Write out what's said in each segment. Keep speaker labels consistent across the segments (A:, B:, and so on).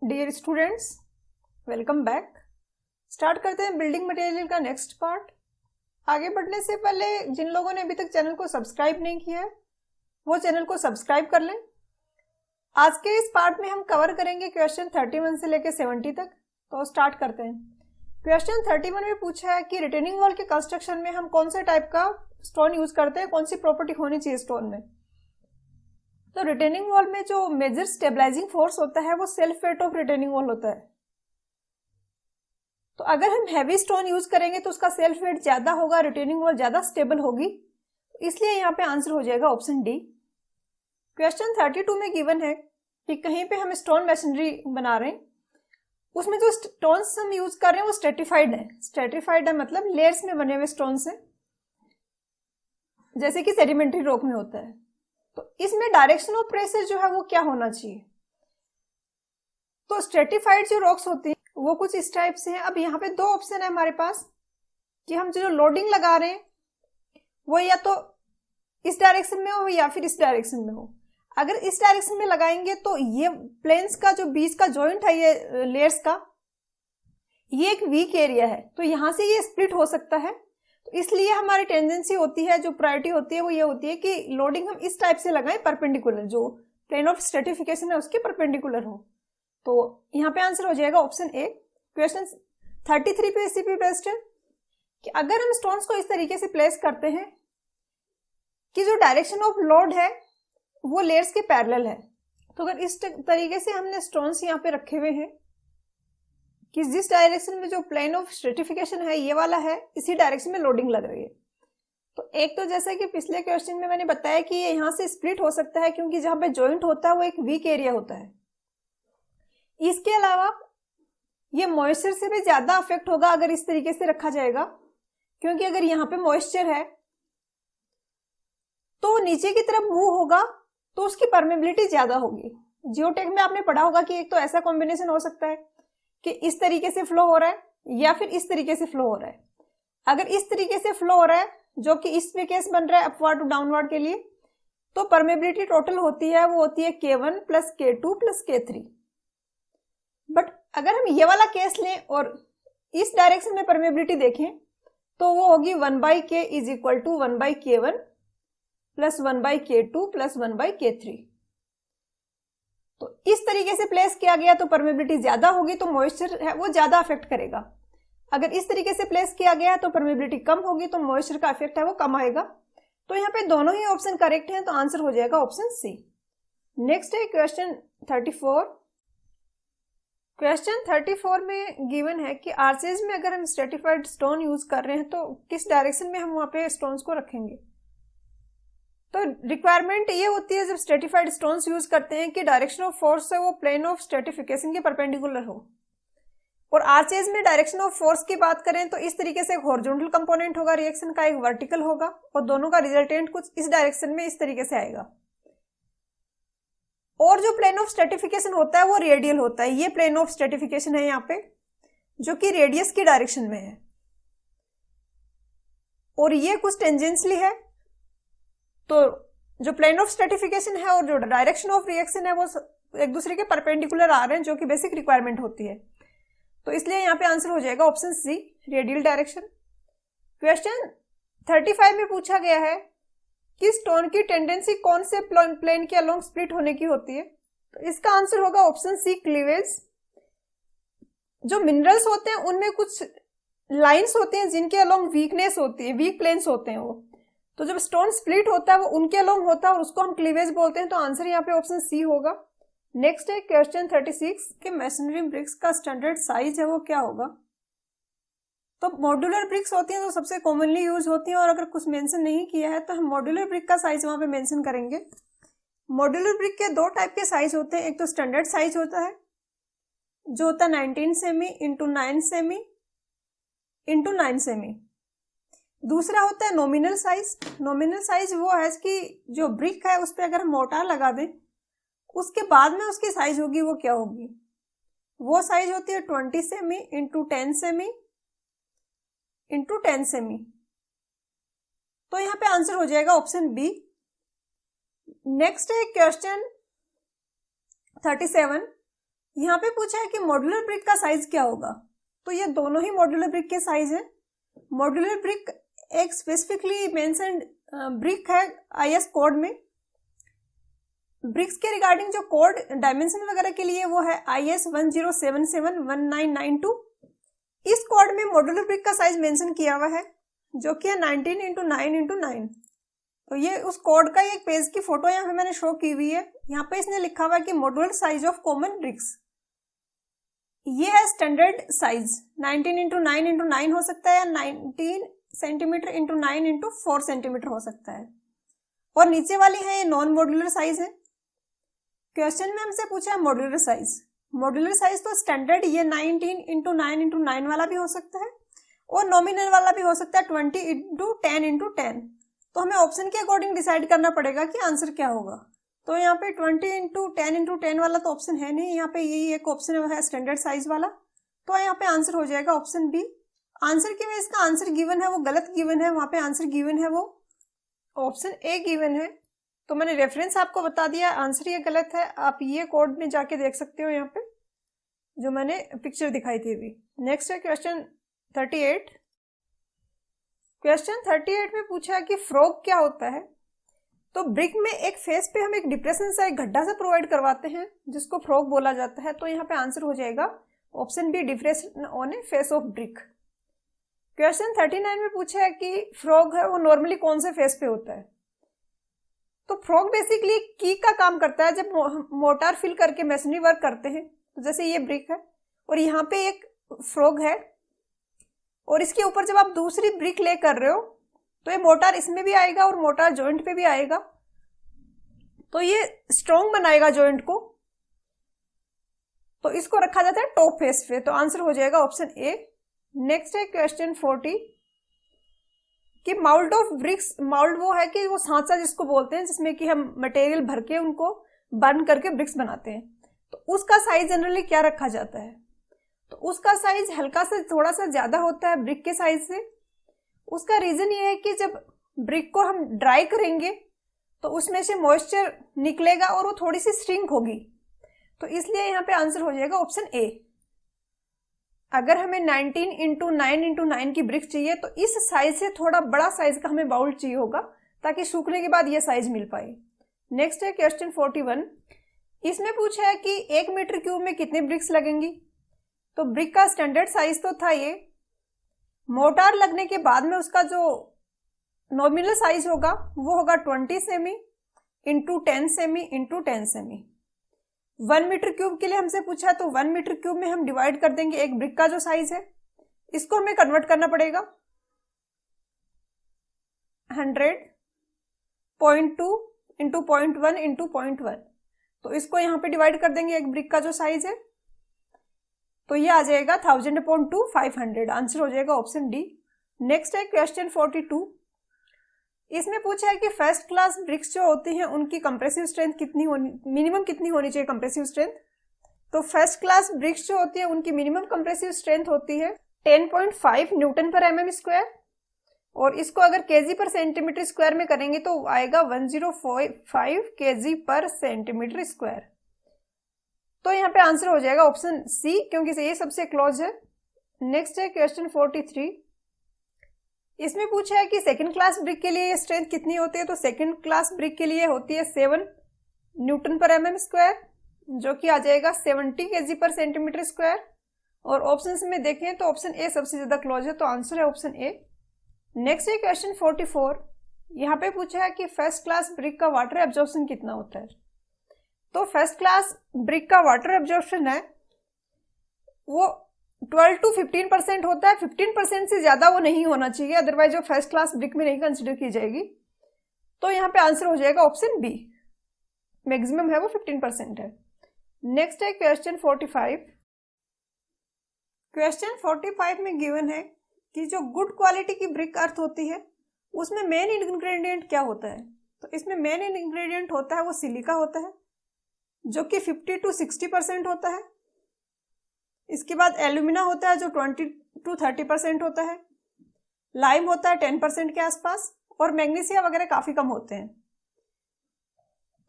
A: Dear students, welcome back. Start करते हैं building material का नेक्स्ट पार्ट। आगे बढ़ने से पहले जिन लोगों ने अभी तक चैनल को सब्सक्राइब नहीं किया है वो चैनल को सब्सक्राइब कर लें। आज के इस पार्ट में हम कवर करेंगे क्वेश्चन 31 से लेकर 70 तक। तो स्टार्ट करते हैं। क्वेश्चन 31 में पूछा है कि रिटेनिंग वॉल के कंस्ट्रक्शन में हम कौन से टाइप का स्टोन यूज करते हैं, कौन सी प्रॉपर्टी होनी चाहिए स्टोन में। तो रिटेनिंग वॉल में जो मेजर स्टेबलाइजिंग फोर्स होता है वो self weight of retaining wall होता है। तो अगर हम हैवी स्टोन यूज करेंगे तो उसका सेल्फ वेट ज्यादा होगा, रिटेनिंग वॉल ज्यादा स्टेबल होगी, इसलिए यहाँ पे आंसर हो जाएगा ऑप्शन डी। क्वेश्चन 32 में गिवन है कि कहीं पे हम स्टोन मैसनरी बना रहे हैं, उसमें जो स्टोन्स हम यूज कर रहे हैं वो स्ट्रेटिफाइड है। स्ट्रेटिफाइड है मतलब लेयर्स में बने हुए स्टोन्स है, जैसे कि सेडिमेंट्री रॉक में होता है। तो इसमें डायरेक्शन ऑफ प्रेशर जो है वो क्या होना चाहिए। तो स्ट्रेटिफाइड जो रॉक्स होती है वो कुछ इस टाइप से है। अब यहाँ पे दो ऑप्शन है हमारे पास कि हम जो लोडिंग लगा रहे हैं वो या तो इस डायरेक्शन में हो या फिर इस डायरेक्शन में हो। अगर इस डायरेक्शन में लगाएंगे तो ये प्लेन्स का जो बीच का जॉइंट है, ये लेयर्स का, ये एक वीक एरिया है, तो यहां से ये स्प्लिट हो सकता है। तो इसलिए हमारी टेंडेंसी होती है, जो प्रायोरिटी होती है वो ये होती है कि लोडिंग हम इस टाइप से लगाएं, परपेंडिकुलर, जो प्लेन ऑफ स्ट्रेटिफिकेशन है उसके परपेंडिकुलर हो। तो यहाँ पे आंसर हो जाएगा ऑप्शन ए। क्वेश्चन 33 पे इसी पे बेस्ड है कि अगर हम स्टोन्स को इस तरीके से प्लेस करते हैं कि जो डायरेक्शन ऑफ लोड है वो लेयर्स के पैरेलल है, तो अगर इस तरीके से हमने स्टोन्स यहाँ पे रखे हुए हैं कि जिस डायरेक्शन में जो प्लेन ऑफ स्ट्रेटिफिकेशन है ये वाला है, इसी डायरेक्शन में लोडिंग लग रही है। तो एक तो जैसा कि पिछले क्वेश्चन में मैंने बताया कि ये यहाँ से स्प्लिट हो सकता है क्योंकि जहां पे जॉइंट होता है वो एक वीक एरिया होता है। इसके अलावा ये मॉइस्चर से भी ज्यादा अफेक्ट होगा अगर इस तरीके से रखा जाएगा, क्योंकि अगर यहाँ पे मॉइस्चर है तो नीचे की तरफ मूव होगा तो उसकी परमेबिलिटी ज्यादा होगी। जियोटेक में आपने पढ़ा होगा कि एक तो ऐसा कॉम्बिनेशन हो सकता है कि इस तरीके से फ्लो हो रहा है या फिर इस तरीके से फ्लो हो रहा है। अगर इस तरीके से फ्लो हो रहा है, जो कि इस पे केस बन रहा है अपवर्ड टू डाउनवर्ड के लिए, तो परमेबिलिटी टोटल होती है वो होती है K1 plus K2 plus K3। But अगर हम ये वाला केस लें और इस डायरेक्शन में परमेबिलिटी देखें तो वो होगी 1/K is equal to 1/K1 plus 1/K2 plus 1/K3। तो इस तरीके से प्लेस किया गया तो परमेबिलिटी ज्यादा होगी, तो मॉइस्चर है वो ज्यादा अफेक्ट करेगा। अगर इस तरीके से प्लेस किया गया तो परमेबिलिटी कम होगी, तो मॉइस्चर का इफेक्ट है वो कम आएगा। तो यहाँ पे दोनों ही ऑप्शन करेक्ट हैं, तो आंसर हो जाएगा ऑप्शन सी। नेक्स्ट है क्वेश्चन 34। क्वेश्चन 34 में गिवन है कि आर्चेज में अगर हम स्ट्रेटिफाइड स्टोन यूज कर रहे हैं तो किस डायरेक्शन में हम वहां पे स्टोन्स को रखेंगे। तो रिक्वायरमेंट ये होती है जब स्ट्रेटिफाइड स्टोन्स यूज करते हैं कि डायरेक्शन ऑफ फोर्स है वो प्लेन ऑफ स्ट्रेटिफिकेशन के परपेंडिकुलर हो। और आर्चेज में डायरेक्शन ऑफ फोर्स की बात करें तो इस तरीके से एक हॉरिजॉन्टल कंपोनेंट होगा रिएक्शन का, एक वर्टिकल होगा, और दोनों का रिजल्टेंट कुछ इस डायरेक्शन में इस तरीके से आएगा। और जो प्लेन ऑफ स्ट्रेटिफिकेशन होता है वो रेडियल होता है। ये प्लेन ऑफ स्ट्रेटिफिकेशन है यहाँ पे, जो कि रेडियस की डायरेक्शन में है, और ये कुछ टेंजेंशियली है। तो जो प्लेन ऑफ स्ट्रेटिफिकेशन है और जो डायरेक्शन ऑफ रिएक्शन है वो एक दूसरे के परपेंडिकुलर आ रहे हैं, जो कि बेसिक रिक्वायरमेंट होती है। तो इसलिए यहाँ पे आंसर हो जाएगा option C, radial direction. Question 35 में पूछा गया है कि स्टोन की टेंडेंसी कौन से प्लेन के अलोंग स्प्लिट होने की होती है। तो इसका आंसर होगा ऑप्शन सी, क्लीवेज। जो मिनरल्स होते हैं उनमें कुछ लाइंस होती हैं जिनके अलोंग वीकनेस होती है, वीक प्लेन्स होते हैं वो, तो जब स्टोन स्प्लिट होता है वो उनके अलोंग होता है और उसको हम क्लीवेज बोलते हैं। तो आंसर यहाँ पे ऑप्शन सी होगा। नेक्स्ट है क्वेश्चन 36 के मैसनरी ब्रिक्स का स्टैंडर्ड साइज है वो क्या होगा। तो मॉड्यूलर ब्रिक्स होती हैं तो सबसे कॉमनली यूज होती हैं, और अगर कुछ मेंशन नहीं किया है तो हम मॉड्यूलर ब्रिक का साइज वहां पे मेंशन करेंगे। मॉड्यूलर ब्रिक के दो टाइप के साइज होते हैं। एक तो स्टैंडर्ड साइज होता है जो होता है 19 semi into 9 semi into 9 semi. दूसरा होता है नॉमिनल साइज। नॉमिनल साइज वो है कि जो ब्रिक है उस पर अगर हम मोर्टार लगा दें उसके बाद में उसकी साइज होगी वो क्या होगी, वो साइज होती है 20 semi into 10 semi into 10 semi. तो यहाँ पे आंसर हो जाएगा ऑप्शन बी। नेक्स्ट है क्वेश्चन 37 यहाँ पे पूछा है कि मॉड्यूलर ब्रिक का साइज क्या होगा। तो ये दोनों ही मॉड्यूलर ब्रिक के साइज है। मॉड्यूलर ब्रिक एक स्पेसिफिकली मेंशन्ड ब्रिक है आईएस कोड में। ब्रिक्स के रिगार्डिंग जो कोड डायमेंशन वगैरह के लिए वो है IS 10771992। इस कोड में मॉड्यूलर ब्रिक का साइज मेंशन किया हुआ है जो कि है 19 × 9 × 9। तो ये उस कोड का एक पेज की फोटो यहाँ पे मैंने शो की हुई है। यहाँ पे इसने लिखा हुआ है कि modular size of common bricks. ये है स्टैंडर्ड साइज 19 × 9 × 9 हो सकता है या 19 सेंटीमीटर × 9 × 4 सेंटीमीटर हो सकता है। और नीचे वाली है ये नॉन मॉड्यूलर साइज है। क्वेश्चन में हमसे पूछा है मॉड्यूलर साइज। मॉड्यूलर साइज तो स्टैंडर्ड ये 19 × 9 × 9 वाला भी हो सकता है और नॉमिनल वाला भी हो सकता है 20 × 10 × 10। तो हमें ऑप्शन के अकॉर्डिंग डिसाइड करना पड़ेगा कि आंसर क्या होगा। तो यहाँ पे 20 × 10 × 10 वाला तो ऑप्शन है नहीं, यहाँ पे यही एक ऑप्शन है स्टैंडर्ड साइज वाला। तो यहाँ पे आंसर हो जाएगा ऑप्शन बी। आंसर की वजह इसका आंसर गिवन है वो गलत गिवन है, वहां पे आंसर गिवन है वो ऑप्शन ए गिवन है। तो मैंने रेफरेंस आपको बता दिया, आंसर ये गलत है। आप ये कोड में जाके देख सकते हो यहाँ पे जो मैंने पिक्चर दिखाई थी अभी। नेक्स्ट है क्वेश्चन 38। क्वेश्चन 38 में पूछा है कि फ्रॉग क्या होता है। तो ब्रिक में एक फेस पे हम एक डिप्रेशन सा एक गड्ढा सा प्रोवाइड करवाते हैं जिसको फ्रॉग बोला जाता है। तो यहाँ पे आंसर हो जाएगा option B, depression on a face of brick. Question 39 में पूछा है कि फ्रॉग है वो नॉर्मली कौन से फेस पे होता है। तो फ्रॉग बेसिकली की का काम करता है। जब मोटार फिल करके मैसनरी वर्क करते हैं, तो जैसे ये ब्रिक है और यहाँ पे एक फ्रॉग है और इसके ऊपर जब आप दूसरी ब्रिक ले कर रहे हो तो ये मोटार इसमें भी आएगा और मोटार जॉइंट पे भी आएगा, तो ये स्ट्रॉन्ग बनाएगा जॉइंट को। तो इसको रखा जाता है टॉप फेस पे। तो आंसर हो जाएगा ऑप्शन ए। नेक्स्ट है क्वेश्चन 40 कि माउल्ड ऑफ ब्रिक्स। माउल्ड वो है कि वो सांचा जिसको बोलते हैं जिसमें कि हम मटेरियल भर के उनको बर्न करके ब्रिक्स बनाते हैं। तो उसका साइज जनरली क्या रखा जाता है। तो उसका साइज हल्का सा थोड़ा सा ज्यादा होता है ब्रिक के साइज से। उसका रीजन ये है कि जब ब्रिक को हम ड्राई करेंगे तो उसमें से मॉइस्चर निकलेगा और वो थोड़ी सी श्रिंक होगी। तो इसलिए यहाँ पे आंसर हो जाएगा ऑप्शन ए। अगर हमें 19 × 9 × 9 की ब्रिक चाहिए तो इस साइज से थोड़ा बड़ा साइज का हमें बाउल चाहिए होगा ताकि सूखने के बाद ये साइज मिल पाए। नेक्स्ट है क्वेश्चन 41। इसमें पूछा है कि 1 मीटर क्यूब में कितने ब्रिक्स लगेंगी। तो ब्रिक का स्टैंडर्ड साइज तो था ये। मोटार लगने के बाद में उसका जो नॉमिनल साइज होगा वो होगा 20 cm × 10 cm × 10 cm. 1 metre cube के लिए हमसे पूछा है तो 1 मीटर क्यूब में हम डिवाइड कर देंगे एक ब्रिक का जो साइज है। इसको हमें कन्वर्ट करना पड़ेगा 100, 0.2 × 0.1 × 0.1। तो इसको यहाँ पे डिवाइड कर देंगे एक ब्रिक का जो साइज है। तो ये आ जाएगा 1000/2 500। आंसर हो जाएगा ऑप्शन डी। नेक्स्ट है क्वेश्चन 42। इसमें पूछा है कि फर्स्ट क्लास ब्रिक्स जो होती हैं उनकी कंप्रेसिव स्ट्रेंथ कितनी होनी, मिनिमम कितनी होनी चाहिए कंप्रेसिव स्ट्रेंथ। तो फर्स्ट क्लास ब्रिक्स जो होती है उनकी मिनिमम कंप्रेसिव स्ट्रेंथ होती है 10.5 Nm/mm²। और इसको अगर kg/cm² में करेंगे तो आएगा 1045 kg/cm²। तो यहाँ पे आंसर हो जाएगा ऑप्शन सी क्योंकि ये सबसे क्लोज है। नेक्स्ट है क्वेश्चन 43। इसमें पूछा है कि सेकंड क्लास ब्रिक के लिए स्ट्रेंथ कितनी होती है। तो सेकंड क्लास ब्रिक के लिए होती है 7 Nm/mm² जो कि आ जाएगा 70 kg/cm²। और ऑप्शन में देखें तो ऑप्शन ए सबसे ज्यादा क्लोज है, तो आंसर है ऑप्शन ए। नेक्स्ट है क्वेश्चन 44। यहाँ पे पूछा है कि फर्स्ट क्लास ब्रिक का वाटर एब्जॉर्प्शन कितना होता है। तो फर्स्ट क्लास ब्रिक का वाटर एब्जॉर्प्शन है वो 12 to 15% होता है। 15% से ज्यादा वो नहीं होना चाहिए, अदरवाइज वो फर्स्ट क्लास ब्रिक में नहीं कंसिडर की जाएगी। तो यहाँ पे आंसर हो जाएगा ऑप्शन बी, मैक्सिमम है वो 15% है। नेक्स्ट है क्वेश्चन 45। क्वेश्चन 45 में गिवन है कि जो गुड क्वालिटी की ब्रिक अर्थ होती है उसमें मेन इंग्रेडिएंट क्या होता है। तो इसमें मेन इंग्रेडिएंट होता है वो सिलिका होता है जो कि 50 to 60% होता है। इसके बाद एल्यूमिना होता है जो 20 to 30% होता है। लाइम होता है 10% के आसपास और मैग्नीशिया वगैरह काफी कम होते हैं।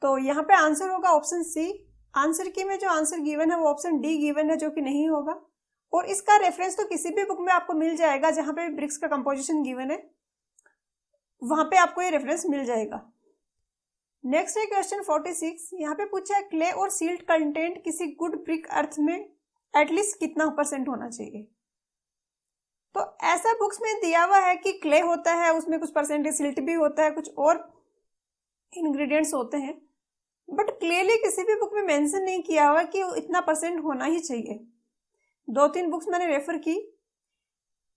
A: तो यहाँ पे आंसर होगा ऑप्शन सी। आंसर की में जो आंसर गिवन है वो ऑप्शन डी गिवन है, जो कि नहीं होगा। और इसका रेफरेंस तो किसी भी बुक में आपको मिल जाएगा जहां पे ब्रिक्स का कंपोजिशन गिवन है, वहां पे आपको ये रेफरेंस मिल जाएगा। नेक्स्ट है क्वेश्चन 46। यहाँ पे पूछा है क्ले और सिल्ट कंटेंट किसी गुड ब्रिक अर्थ में एटलीस्ट कितना % होना चाहिए। तो ऐसा बुक्स में दिया हुआ है कि क्ले होता है, उसमें कुछ परसेंटेज सिल्ट भी होता है, कुछ और इंग्रेडिएंट्स होते हैं, बट क्लियरली किसी भी बुक में मेंशन नहीं किया हुआ कि इतना % होना ही चाहिए। 2-3 बुक्स मैंने रेफर की।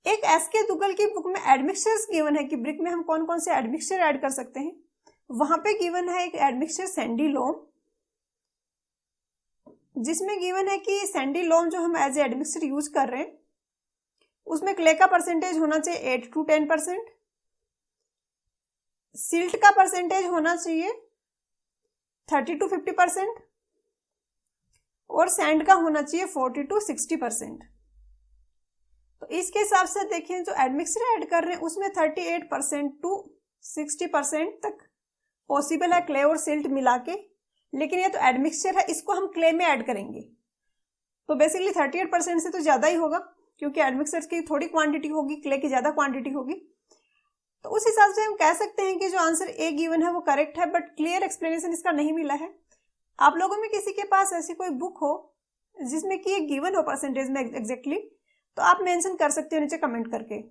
A: एक एसके दुग्गल की बुक में एडमिक्सचर्स गिवन है कि ब्रिक में हम कौन कौन से एडमिक्सचर ऐड कर सकते हैं। वहां पे गिवन है एक एडमिक्सचर सैंडी लोम, जिसमें गिवन है कि सैंडी लोम जो हम एज ए एडमिक्सचर यूज कर रहे हैं उसमें क्ले का परसेंटेज होना चाहिए 8 to 10%, सिल्ट का परसेंटेज होना चाहिए 30 to 50% और सैंड का होना चाहिए 40 to 60%। तो इसके हिसाब से देखें जो एडमिक्सचर ऐड कर रहे हैं उसमें 38% to 60% तक पॉसिबल है क्ले और सिल्ट मिला के, लेकिन ये तो एडमिक्सचर है, इसको हम क्ले में ऐड करेंगे तो बेसिकली 38% से तो ज्यादा ही होगा, क्योंकि एडमिक्सचर की थोड़ी क्वांटिटी होगी, क्ले की ज्यादा क्वांटिटी होगी। तो उस हिसाब से हम कह सकते हैं कि जो आंसर ए गिवन है वो करेक्ट है, बट क्लियर एक्सप्लेनेशन इसका नहीं मिला है। आप लोगों में किसी के पास ऐसी कोई बुक हो जिसमें कि ये गिवन हो परसेंटेज में एग्जैक्टली, तो आप मेंशन कर सकते हो नीचे कमेंट करके।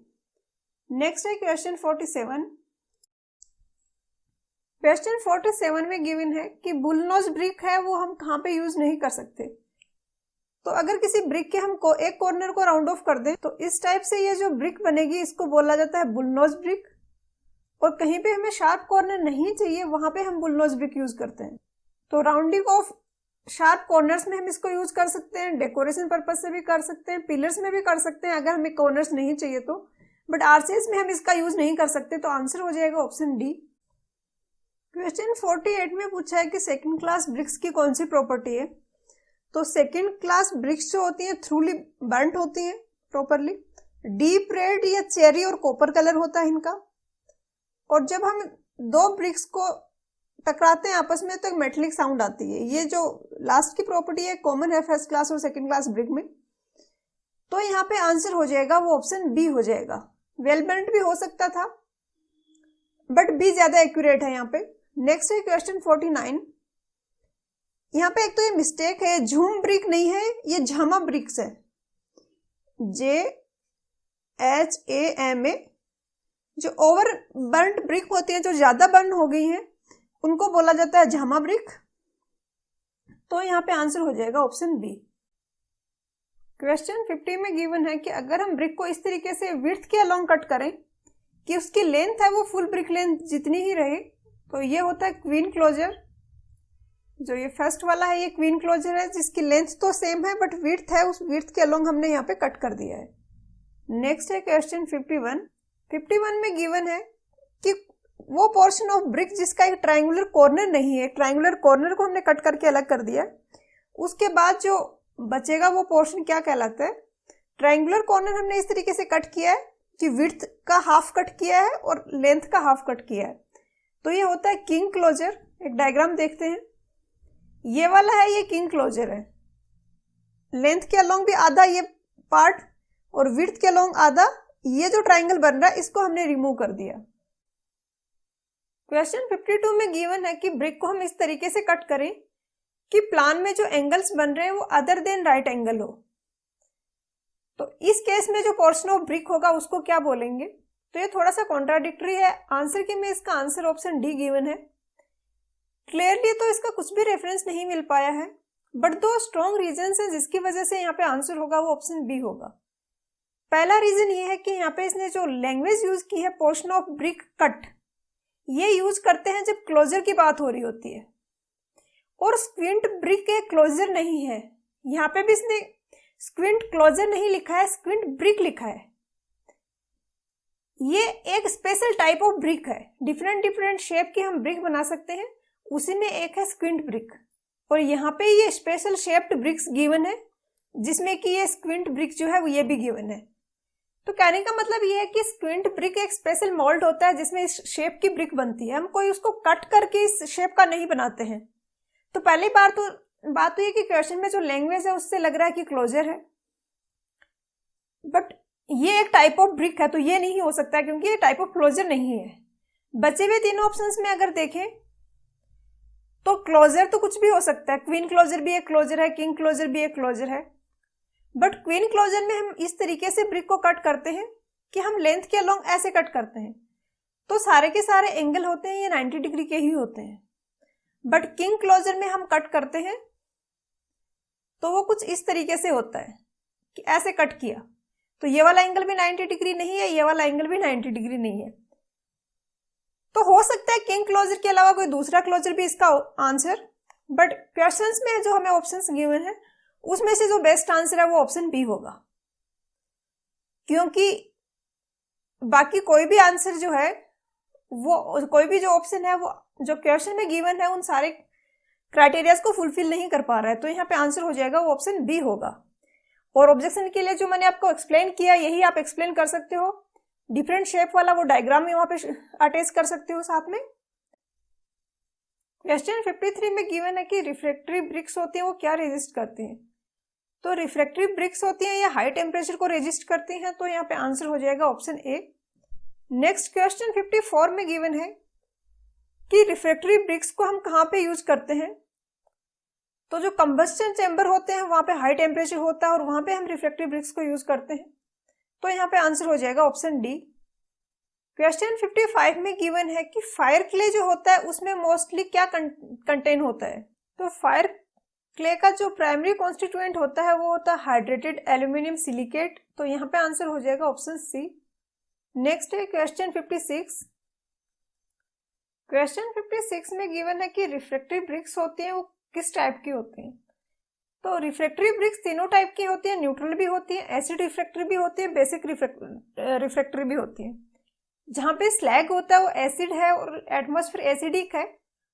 A: नेक्स्ट है क्वेश्चन 47। क्वेश्चन 47 में गिवन है कि बुलनोज ब्रिक है वो हम कहाँ पे यूज नहीं कर सकते। तो अगर किसी ब्रिक के हम एक कॉर्नर को राउंड ऑफ कर दें तो इस टाइप से ये जो ब्रिक बनेगी इसको बोला जाता है बुलनोज ब्रिक, और कहीं पे हमें शार्प कॉर्नर नहीं चाहिए वहां पे हम बुलनोज ब्रिक यूज करते हैं। तो राउंडिंग ऑफ शार्प कॉर्नर्स में हम इसको यूज कर सकते हैं, डेकोरेशन पर्पज से भी कर सकते हैं, पिलर्स में भी कर सकते हैं अगर हमें कॉर्नर्स नहीं चाहिए तो, बट आरसीएस में हम इसका यूज नहीं कर सकते। तो आंसर हो जाएगा ऑप्शन डी। क्वेश्चन 48 में पूछा है कि सेकंड क्लास ब्रिक्स की कौन सी प्रॉपर्टी है। तो सेकंड क्लास ब्रिक्स जो होती हैं थ्रूली बर्न्ट होती हैं प्रॉपरली, डीप रेड या चेरी और कॉपर कलर होता है इनका, और जब हम दो ब्रिक्स को टकराते हैं आपस में तो एक मेटलिक साउंड आती है। ये जो लास्ट की प्रॉपर्टी है कॉमन है फर्स्ट क्लास और सेकंड क्लास ब्रिक में। तो यहाँ पे आंसर हो जाएगा वो ऑप्शन बी हो जाएगा। वेल बर्न्ट भी हो सकता था बट बी ज्यादा एक्यूरेट है यहाँ पे। नेक्स्ट है क्वेश्चन 49। यहाँ पे एक तो ये मिस्टेक है, झूम ब्रिक नहीं है, ये झामा ब्रिक्स है, JHAMA। जो ओवर बर्न्ट ब्रिक होती है, जो ज्यादा बर्न हो गई हैं, उनको बोला जाता है झामा ब्रिक। तो यहाँ पे आंसर हो जाएगा ऑप्शन बी। क्वेश्चन 50 में गिवन है कि अगर हम ब्रिक को इस तरीके से विड्थ के अलोंग कट करें कि उसकी लेंथ है वो फुल ब्रिक लेंथ जितनी ही रहे, तो ये होता है क्वीन क्लोजर। जो ये फर्स्ट वाला है ये क्वीन क्लोजर है जिसकी लेंथ तो सेम है बट विड्थ है, उस विड्थ के अलोंग हमने यहाँ पे कट कर दिया है। नेक्स्ट है क्वेश्चन 51। 51 में गिवन है कि वो पोर्शन ऑफ ब्रिक जिसका एक ट्रायंगुलर कॉर्नर नहीं है, ट्रायंगुलर कॉर्नर को हमने कट करके अलग कर दिया, उसके बाद जो बचेगा वो पोर्शन क्या कहलाता है। ट्रायंगुलर कॉर्नर हमने इस तरीके से कट किया है कि विड्थ का हाफ कट किया है और लेंथ का हाफ कट किया है, तो ये होता है किंग क्लोजर। एक डायग्राम देखते हैं, ये वाला है ये किंग क्लोजर है, लेंथ के अलोंग भी आधा ये पार्ट और विड्थ के अलोंग आधा, ये जो ट्रायंगल बन रहा है इसको हमने रिमूव कर दिया। क्वेश्चन 52 में गिवन है कि ब्रिक को हम इस तरीके से कट करें कि प्लान में जो एंगल्स बन रहे हैं वो अदर देन राइट एंगल हो। तो इस केस में जो पोर्शन ऑफ ब्रिक होगा उसको क्या बोलेंगे। तो ये थोड़ा सा कॉन्ट्राडिक्टरी है आंसर के में, इसका आंसर ऑप्शन डी गिवन है। क्लियरली तो इसका कुछ भी रेफरेंस नहीं मिल पाया है, बट दो स्ट्रॉन्ग रीजन है जिसकी वजह से यहाँ पे आंसर होगा वो ऑप्शन बी होगा। पहला रीजन ये है कि यहाँ पे इसने जो लैंग्वेज यूज की है पोर्शन ऑफ ब्रिक कट, ये यूज करते हैं जब क्लोजर की बात हो रही होती है, और स्क्विंट ब्रिक एक क्लोजर नहीं है। यहाँ पे भी इसने स्क्विंट क्लोजर नहीं लिखा है, स्क्विंट ब्रिक लिखा है। ये एक स्पेशल टाइप ऑफ ब्रिक है, डिफरेंट डिफरेंट शेप की हम ब्रिक बना सकते हैं, उसी में एक है स्क्विंट ब्रिक, और यहाँ पे ये स्पेशल शेप्ड ब्रिक्स गिवन है जिसमें कि ये स्क्विंट ब्रिक जो है वो ये भी गिवन है। तो कहने का मतलब ये है कि स्क्विंट ब्रिक एक स्पेशल मोल्ड होता है जिसमें इस शेप की ब्रिक बनती है, हम कोई उसको कट करके इस शेप का नहीं बनाते हैं। तो पहली बार तो बात तो ये कि क्वेश्चन में जो लैंग्वेज है उससे लग रहा है कि क्लोजर है, बट ये एक टाइप ऑफ ब्रिक है तो ये नहीं हो सकता क्योंकि ये टाइप ऑफ क्लोजर नहीं है। बचे हुए तीनों ऑप्शंस में अगर देखें तो क्लोजर तो कुछ भी हो सकता है, क्वीन क्लोजर भी एक क्लोजर है, किंग क्लोजर भी एक क्लोजर है, बट क्वीन क्लोजर में हम इस तरीके से ब्रिक को कट करते हैं कि हम लेंथ के अलोंग ऐसे कट करते हैं, तो सारे के सारे एंगल होते हैं ये 90 डिग्री के ही होते हैं। बट किंग क्लोजर में हम कट करते हैं तो वो कुछ इस तरीके से होता है कि ऐसे कट किया, तो ये वाला एंगल भी 90 डिग्री नहीं है, ये वाला एंगल भी 90 डिग्री नहीं है। तो हो सकता है किंग क्लोजर के अलावा कोई दूसरा क्लोजर भी इसका आंसर, बट क्वेश्चंस में जो हमें ऑप्शंस गिवन है उसमें से जो बेस्ट आंसर है वो ऑप्शन बी होगा, क्योंकि बाकी कोई भी आंसर जो है वो कोई भी जो ऑप्शन है वो जो क्वेश्चन में गिवन है उन सारे क्राइटेरियाज को फुलफिल नहीं कर पा रहा है, तो यहाँ पे आंसर हो जाएगा वो ऑप्शन बी होगा। और ऑब्जेक्शन के लिए जो मैंने आपको एक्सप्लेन किया यही आप एक्सप्लेन कर सकते हो, डिफरेंट शेप वाला वो डायग्राम में वहां पे अटैच कर सकते हो साथ में। क्वेश्चन 53 में गिवन है कि रिफ्रैक्टरी ब्रिक्स होती हैं वो क्या रेजिस्ट करती हैं, तो रिफ्रैक्टरी ब्रिक्स होती हैं ये हाई टेम्परेचर को रेजिस्ट करती हैं, तो यहाँ पे आंसर हो जाएगा ऑप्शन ए। नेक्स्ट क्वेश्चन 54 में गिवन है कि रिफ्रैक्टरी ब्रिक्स को हम कहाँ पे यूज करते हैं, तो जो कंबस्टन चैम्बर होते हैं वहां पे हाई टेम्परेचर होता है और वहां पे हम रिफ्रैक्टरी ब्रिक्स को यूज करते हैं, तो यहाँ पे आंसर हो जाएगा ऑप्शन डी। क्वेश्चन 55 में गिवन है कि फायर क्ले जो होता है उसमें मोस्टली क्या कंटेन होता है, तो फायर क्ले का जो प्राइमरी कॉन्स्टिट्यूएंट होता है वो होता है हाइड्रेटेड एल्यूमिनियम सिलिकेट, तो यहाँ पे आंसर हो जाएगा ऑप्शन सी। नेक्स्ट है क्वेश्चन 56। क्वेश्चन 56 में गिवन है कि रिफ्रैक्टरी ब्रिक्स होती हैं वो किस टाइप की होती हैं, तो रिफ्रैक्टरी ब्रिक्स तीनों टाइप की होती है, न्यूट्रल भी होती है, एसिड रिफ्रैक्टरी भी होती है, बेसिक रिफ्रैक्टरी भी होती है। जहाँ पे स्लैग होता है वो एसिड है और एटमॉस्फेयर एसिडिक है,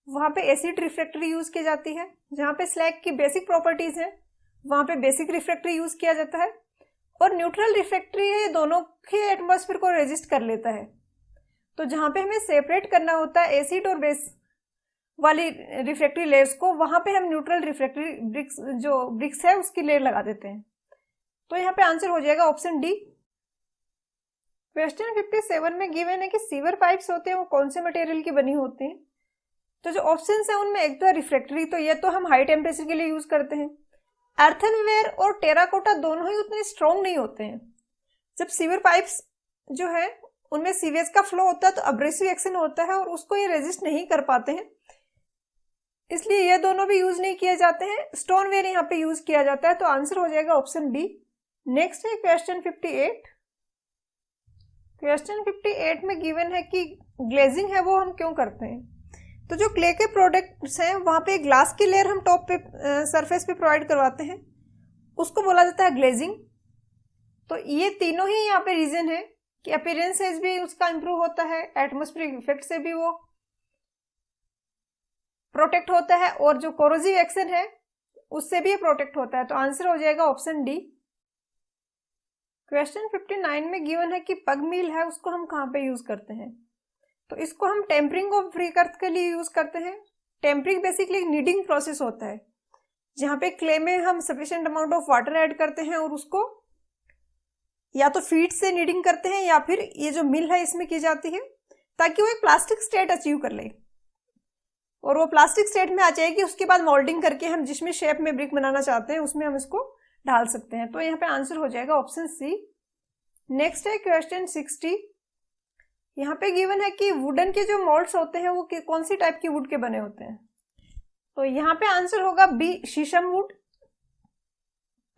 A: वहां पे एसिड रिफ्रैक्टरी यूज की जाती है। जहाँ पे स्लैग की बेसिक प्रॉपर्टीज है वहां पे बेसिक रिफ्रैक्टरी यूज किया जाता है, और न्यूट्रल रिफ्रैक्टरी है ये दोनों ही एटमॉस्फेयर को रेजिस्ट कर लेता है। तो जहाँ पे हमें सेपरेट करना होता है एसिड और बेस वाली रिफ्रैक्टरी लेयर्स को, वहां पे हम न्यूट्रल रिफ्रैक्टरी ब्रिक्स जो ब्रिक्स है उसकी लेयर लगा देते हैं, तो यहाँ पे आंसर हो जाएगा ऑप्शन डी। क्वेश्चन 57 में गिवन है कि सीवर पाइप्स होते हैं वो कौन से मटेरियल की बनी होती हैं, तो जो ऑप्शन है उनमें एक तो है रिफ्रैक्टरी, तो ये तो हम हाई टेम्परेचर के लिए यूज करते हैं। अर्थनवेयर और टेराकोटा दोनों ही उतने स्ट्रॉन्ग नहीं होते हैं। जब सीवर पाइप्स जो है उनमें सीवेज का फ्लो होता है तो अब्रेसिव एक्शन होता है और उसको ये रेजिस्ट नहीं कर पाते हैं, इसलिए ये दोनों भी यूज नहीं किए जाते हैं। स्टोनवेयर यहाँ पे यूज किया जाता है, तो आंसर हो जाएगा ऑप्शन बी। नेक्स्ट है क्वेश्चन 58। क्वेश्चन 58 में गिवन है कि ग्लेजिंग है वो हम क्यों करते हैं, तो जो क्ले के प्रोडक्ट्स हैं वहां पे ग्लास की लेयर हम टॉप पे सरफेस पे प्रोवाइड करवाते हैं, उसको बोला जाता है ग्लेजिंग। तो ये तीनों ही यहाँ पे रीजन है कि अपीयरेंसेस भी उसका इंप्रूव होता है, एटमॉस्फेरिक इफेक्ट से भी वो प्रोटेक्ट होता है, और जो कोरोसिव एक्शन है उससे भी ये प्रोटेक्ट होता है, तो आंसर हो जाएगा ऑप्शन डी। क्वेश्चन 59 में गिवन है कि पग मिल है उसको हम कहाँ पे यूज करते हैं, तो इसको हम टेम्परिंग ऑफ ब्रिक अर्थ के लिए यूज करते हैं। टेम्परिंग बेसिकली नीडिंग प्रोसेस होता है, जहाँ पे क्ले में हम sufficient amount of water add करते हैं और उसको या तो फीड से नीडिंग करते हैं या फिर ये जो मिल है इसमें की जाती है, ताकि वो एक प्लास्टिक स्टेट अचीव कर ले, और वो प्लास्टिक स्टेट में आ जाएगी, उसके बाद मोल्डिंग करके हम जिसमें शेप में ब्रिक बनाना चाहते हैं उसमें हम इसको डाल सकते हैं, तो यहाँ पे आंसर हो जाएगा ऑप्शन सी। नेक्स्ट है क्वेश्चन 60। यहाँ पे गिवन है कि वुडन के जो मोल्ड्स होते हैं वो कौन सी टाइप की वुड के बने होते हैं, तो यहाँ पे आंसर होगा बी, शीशम वुड।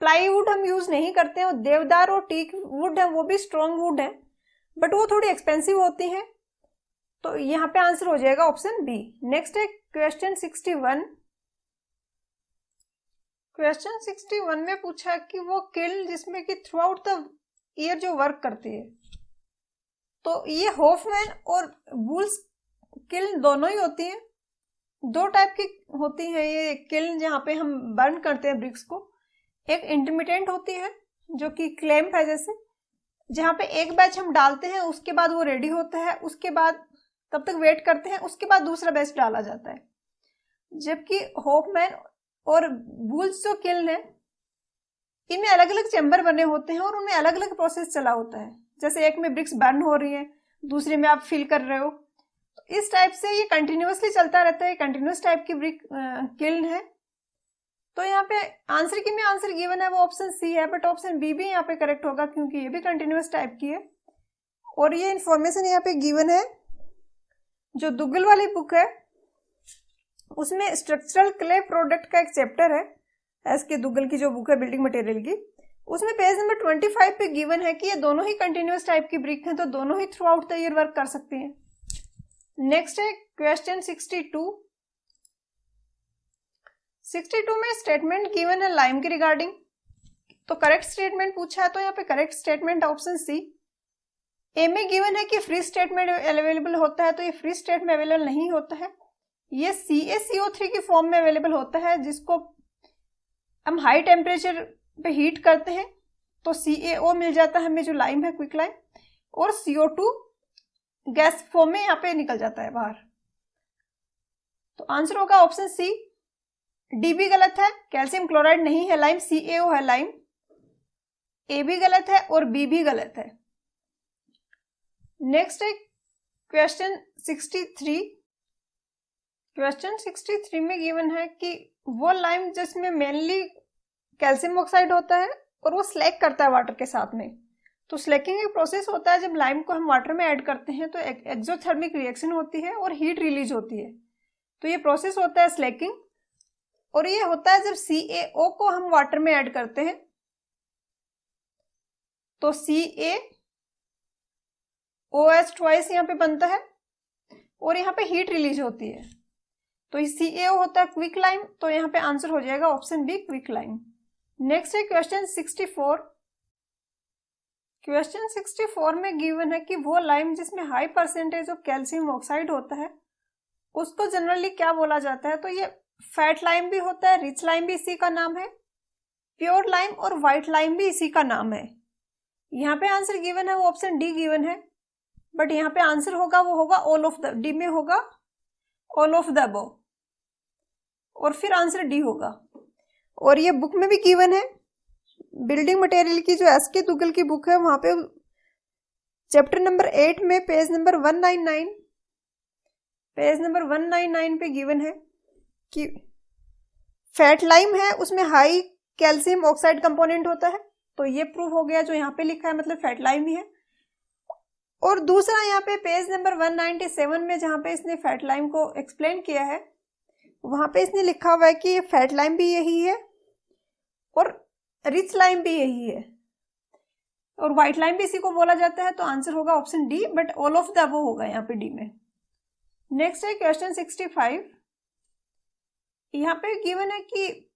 A: प्लाईवुड हम यूज नहीं करते हैं, और देवदार और टीक वुड है वो भी स्ट्रॉन्ग वुड है, बट वो थोड़ी एक्सपेंसिव होती हैं, तो यहाँ पे आंसर हो जाएगा ऑप्शन बी। नेक्स्ट है क्वेश्चन 61। क्वेश्चन 61 में पूछा कि वो किल्न जिसमें कि थ्रू आउट द ईयर जो वर्क करती है, तो ये होफमैन और वुल्स किल्न दोनों ही होती हैं। दो टाइप की होती हैं ये किल्न जहाँ पे हम बर्न करते हैं ब्रिक्स को, एक इंटरमीडिएट होती है जो कि क्लैंप है जैसे, जहाँ पे एक बैच हम डालते हैं उसके बाद वो रेडी होता है, उसके बाद तब तक वेट करते हैं, उसके बाद दूसरा बैच डाला जाता है। जबकि होपमैन और बूल्स जो किल्न है इनमें अलग अलग चैम्बर बने होते हैं और उनमें अलग अलग प्रोसेस चला होता है। जैसे एक में ब्रिक्स बर्न हो रही है, दूसरे में आप फिल कर रहे हो, तो इस टाइप से ये कंटिन्यूअसली चलता रहता है, कंटिन्यूअस टाइप की ब्रिक किल्न है। तो यहाँ पे आंसर की में आंसर गिवन है वो ऑप्शन सी है, बट ऑप्शन बी भी यहाँ पे करेक्ट होगा क्योंकि ये भी कंटिन्यूअस टाइप की है। और ये इंफॉर्मेशन यहाँ पे गिवन है। जो दुग्गल वाली बुक है उसमें स्ट्रक्चरल क्ले प्रोडक्ट का एक चैप्टर है, एस के दुग्गल की जो बुक है बिल्डिंग मटेरियल की, उसमें पेज नंबर 25 पे गिवन है कि ये दोनों ही कंटिन्यूअस टाइप की ब्रिक हैं, तो दोनों ही throughout the year work कर सकती हैं। नेक्स्ट है क्वेश्चन 62 में स्टेटमेंट गिवन है लाइम के रिगार्डिंग, तो करेक्ट स्टेटमेंट पूछा है, तो यहाँ पे correct statement option C. A में गिवन है कि फ्री स्टेट में अवेलेबल होता है, तो ये फ्री स्टेट में अवेलेबल नहीं होता है, ये CaCO3 की फॉर्म में अवेलेबल होता है, जिसको हम हाई टेम्परेचर पे हीट करते हैं तो CaO मिल जाता है हमें, जो लाइम है क्विक लाइम, और CO2 गैस फॉर्म में यहाँ पे निकल जाता है बाहर। तो आंसर होगा ऑप्शन सी। डी भी गलत है, कैल्शियम क्लोराइड नहीं है लाइम, CaO है लाइम। ए भी गलत है और बी भी गलत है। नेक्स्ट है क्वेश्चन 63। क्वेश्चन 63 में गिवन है कि वो लाइम जिसमें मेनली कैल्शियम ऑक्साइड होता है और वो स्लैक करता है वाटर के साथ में। तो स्लैकिंग एक प्रोसेस होता है, जब लाइम को हम वाटर में ऐड करते हैं तो एक्सोथर्मिक रिएक्शन होती है और हीट रिलीज होती है, तो ये प्रोसेस होता है स्लैकिंग। और ये होता है जब CaO को हम वाटर में ऐड करते हैं तो CaOH ट्वाइस यहाँ पे बनता है और यहाँ पे हीट रिलीज होती है, तो ये CaO होता है क्विक लाइम, तो यहाँ पे आंसर हो जाएगा option be quick lime. Next है क्वेश्चन 64। क्वेश्चन 64 में गिवन है कि वो लाइम जिसमें high percentage of calcium oxide होता है उसको जनरली क्या बोला जाता है। तो ये फैट लाइम भी होता है, रिच लाइम भी इसी का नाम है, प्योर लाइम और व्हाइट लाइम भी इसी का नाम है। यहाँ पे आंसर गिवन है वो ऑप्शन डी गिवन है, बट यहाँ पे आंसर होगा वो होगा ऑल ऑफ द, डी में होगा ऑल ऑफ द अबव और फिर आंसर डी होगा। और ये बुक में भी गिवन है, बिल्डिंग मटेरियल की जो एस के दुग्गल की बुक है वहां पे चैप्टर नंबर 8 में पेज नंबर 199 पे गिवन है कि फैट लाइम है उसमें हाई कैल्शियम ऑक्साइड कंपोनेंट होता है, तो ये प्रूव हो गया जो यहाँ पे लिखा है, मतलब फैट लाइम ही है। और दूसरा यहाँ पे पेज नंबर 197 में जहाँ पे इसने फैट लाइम को एक्सप्लेन किया है वहां पे इसने लिखा हुआ है कि फैट लाइम भी यही है और रिच लाइम भी यही है और व्हाइट लाइम भी इसी को बोला जाता है, तो आंसर होगा option D, but all of the above होगा यहाँ पे डी में। नेक्स्ट है क्वेश्चन 65। यहाँ पे गिवन है कि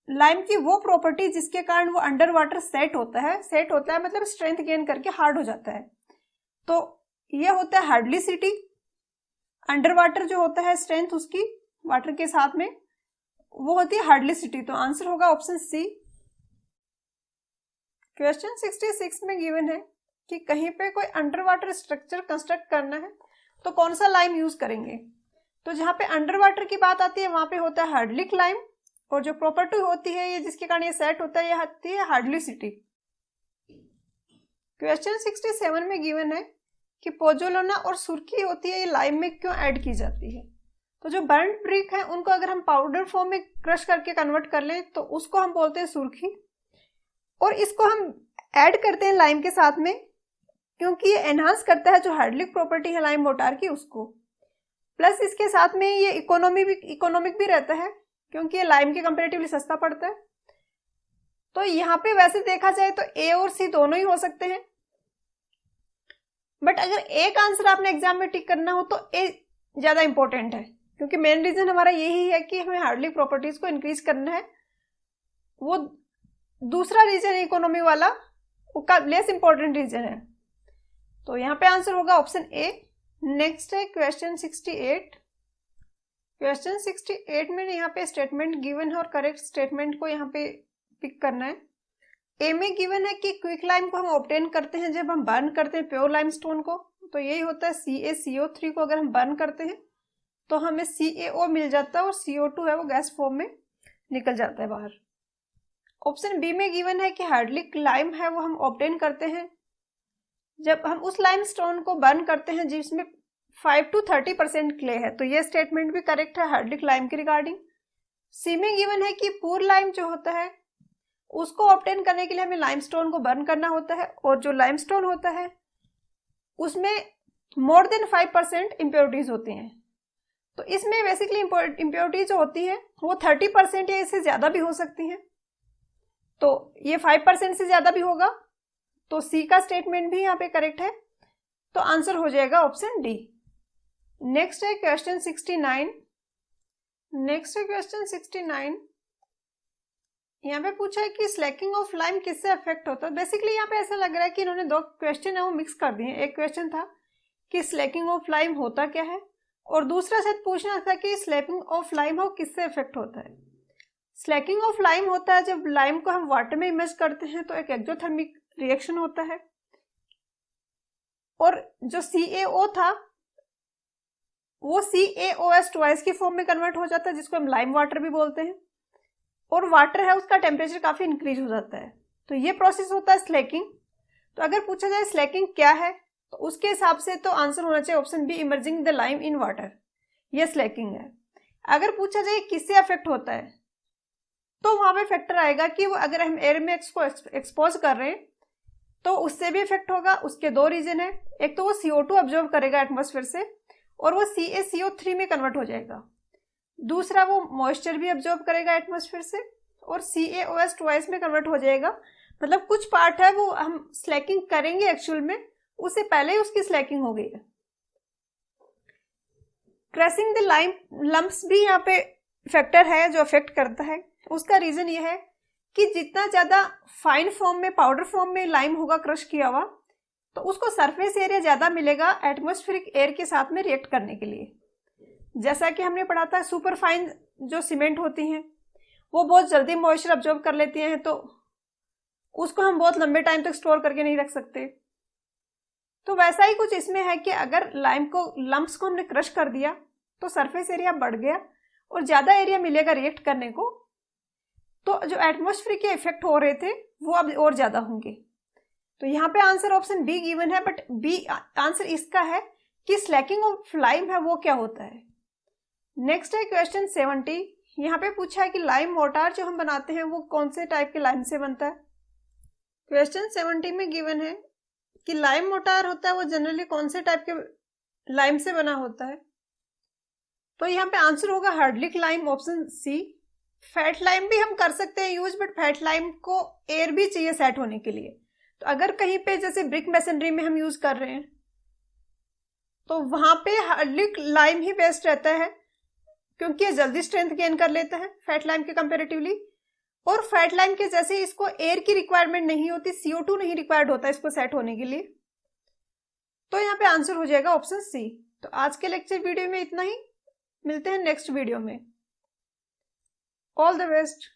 A: लाइम की वो प्रॉपर्टी जिसके कारण वो अंडर वाटर सेट होता है मतलब स्ट्रेंथ गेन करके हार्ड हो जाता है, तो ये होता है हार्डलिसिटी। अंडर वाटर जो होता है स्ट्रेंथ उसकी वाटर के साथ में वो होती है हार्डलिसिटी, तो आंसर होगा ऑप्शन सी। क्वेश्चन 66 में गिवन है कि कहीं पे कोई अंडर वाटर स्ट्रक्चर कंस्ट्रक्ट करना है तो कौन सा लाइम यूज करेंगे। तो जहां पे अंडर वाटर की बात आती है वहां पे होता है हार्डलिक लाइम, और जो प्रॉपर्टी होती है ये जिसके कारण ये सेट होता है ये आती है हार्डलिसिटी। क्वेश्चन 67 में गिवन है कि पोजोलाना और सुर्खी होती है ये लाइम में क्यों ऐड की जाती है। तो जो बर्न्ड ब्रिक है उनको अगर हम पाउडर फॉर्म में क्रश करके कन्वर्ट कर लें तो उसको हम बोलते हैं सुर्खी, और इसको हम ऐड करते हैं लाइम के साथ में क्योंकि ये एनहांस करता है जो हार्डलिक प्रॉपर्टी है लाइम मोटार की उसको, प्लस इसके साथ में ये इकोनॉमिक भी रहता है क्योंकि ये लाइम के कंपेरेटिवली सस्ता पड़ता है। तो यहाँ पे वैसे देखा जाए तो ए और सी दोनों ही हो सकते हैं, बट अगर एक आंसर आपने एग्जाम में टिक करना हो तो ए ज्यादा इंपॉर्टेंट है क्योंकि मेन रीजन हमारा यही है कि हमें हार्डलिक प्रॉपर्टीज को इंक्रीज करना है। वो दूसरा रीजन इकोनॉमी वाला उसका लेस इंपॉर्टेंट रीजन है, तो यहाँ पे आंसर होगा ऑप्शन ए। नेक्स्ट है क्वेश्चन 68। क्वेश्चन 68 में यहाँ पे स्टेटमेंट गिवन है और करेक्ट स्टेटमेंट को यहाँ पे पिक करना है। ए में गिवन है कि क्विक लाइम को हम ऑब्टेन करते हैं जब हम बर्न करते हैं प्योर लाइमस्टोन को, तो यही होता है CaCO3 को अगर हम बर्न करते हैं तो हमें CaO मिल जाता है और CO2 है वो गैस फॉर्म में निकल जाता है बाहर। ऑप्शन बी में गिवन है कि हार्डलिक लाइम है वो हम ऑब्टेन करते हैं जब हम उस लाइमस्टोन को बर्न करते हैं जिसमें 5 to 30% क्ले है। तो ये स्टेटमेंट भी करेक्ट है हार्डलिक लाइम के रिगार्डिंग। सी में गिवन है कि पूर लाइम जो होता है उसको ऑब्टेन करने के लिए हमें लाइमस्टोन को बर्न करना होता है और जो लाइमस्टोन होता है उसमें मोर देन 5% इम्प्योरिटीज होती हैं। तो इसमें बेसिकली इम्प्योरिटीज जो होती है वो 30% या इससे ज्यादा भी हो सकती हैं। तो ये 5% से ज्यादा भी होगा, तो सी का स्टेटमेंट भी यहाँ पे करेक्ट है। तो आंसर हो जाएगा ऑप्शन डी। नेक्स्ट है क्वेश्चन 69। नेक्स्ट है क्वेश्चन 69। यहाँ पे पूछा है कि स्लैकिंग ऑफ लाइम किससे अफेक्ट होता है। बेसिकली यहाँ पे ऐसा लग रहा है कि इन्होंने दो क्वेश्चन है वो मिक्स कर दिए। एक क्वेश्चन था कि स्लैकिंग ऑफ लाइम होता क्या है और दूसरा शायद पूछना था कि स्लैकिंग ऑफ लाइम हो किससे अफेक्ट होता है। स्लैकिंग ऑफ लाइम होता है जब लाइम को हम वाटर में इमर्ज करते हैं तो एक एक्सोथर्मिक रिएक्शन होता है और जो CaO था वो CaOH ट्वाइस की फॉर्म में कन्वर्ट हो जाता है जिसको हम लाइम वाटर भी बोलते हैं और वाटर है उसका टेम्परेचर काफी इंक्रीज हो जाता है। तो ये प्रोसेस होता है स्लैकिंग। तो अगर पूछा जाए स्लैकिंग क्या है तो उसके हिसाब से तो आंसर होना चाहिए option B emerging the lime in water, ये स्लैकिंग है। अगर पूछा जाए किससे अफेक्ट होता है तो वहां पे फैक्टर आएगा कि वो अगर हम एयर में एक्सपोज कर रहे हैं तो उससे भी इफेक्ट होगा। उसके दो रीजन है, एक तो वो CO2 ऑब्जर्व करेगा एटमॉस्फेयर से और वो CaCO3 में कन्वर्ट हो जाएगा। दूसरा वो मॉइस्चर भी ऑब्जर्व करेगा एटमॉस्फेयर से और CaOH ट्वाइस में कन्वर्ट हो जाएगा। मतलब कुछ पार्ट है वो हम स्लैकिंग करेंगे एक्चुअल में, उससे पहले ही उसकी स्लैकिंग हो गई है। क्रैशिंग द लाइम लम्प्स भी यहाँ पे फैक्टर है जो अफेक्ट करता है। उसका रीजन ये है कि जितना ज्यादा फाइन फॉर्म में पाउडर फॉर्म में लाइम होगा क्रश किया हुआ तो उसको सरफेस एरिया ज्यादा मिलेगा एटमॉस्फेरिक एयर के साथ में रिएक्ट करने के लिए। जैसा कि हमने पढ़ा था सुपर फाइन जो सीमेंट होती हैं वो बहुत जल्दी मॉइस्चर अब्जॉर्ब कर लेती हैं तो उसको हम बहुत लंबे टाइम तक स्टोर करके नहीं रख सकते। तो वैसा ही कुछ इसमें है कि अगर लाइम को लम्प्स को हमने क्रश कर दिया तो सरफेस एरिया बढ़ गया और ज्यादा एरिया मिलेगा रिएक्ट करने को, तो जो एटमॉस्फेयर के इफेक्ट हो रहे थे वो अब और ज्यादा होंगे। तो यहाँ पे आंसर ऑप्शन बी गिवन है, बट बी आंसर इसका है कि स्लैकिंग ऑफ लाइम है वो क्या होता है। नेक्स्ट है क्वेश्चन 70। यहाँ पे पूछा है कि लाइम मोर्टार जो हम बनाते हैं वो कौन से टाइप के लाइम से बनता है। क्वेश्चन 70 में गिवन है कि लाइम मोर्टार होता है वो जनरली कौन से टाइप के लाइम से बना होता है। तो यहाँ पे आंसर होगा hydraulic lime, option C. Fat lime भी हम कर सकते हैं यूज, बट फैट लाइम को एयर भी चाहिए सेट होने के लिए। तो अगर कहीं पे जैसे ब्रिक मैसनरी में हम यूज कर रहे हैं तो वहां पे हार्डलिक लाइम ही बेस्ट रहता है क्योंकि ये जल्दी स्ट्रेंथ गेन कर लेता है फैट लाइम के कंपेरेटिवली। और फैट लाइम के जैसे इसको एयर की रिक्वायरमेंट नहीं होती, CO2 नहीं रिक्वायर्ड होता इसको सेट होने के लिए। तो यहाँ पे आंसर हो जाएगा ऑप्शन सी। तो आज के लेक्चर वीडियो में इतना ही, मिलते हैं नेक्स्ट वीडियो में। All the best.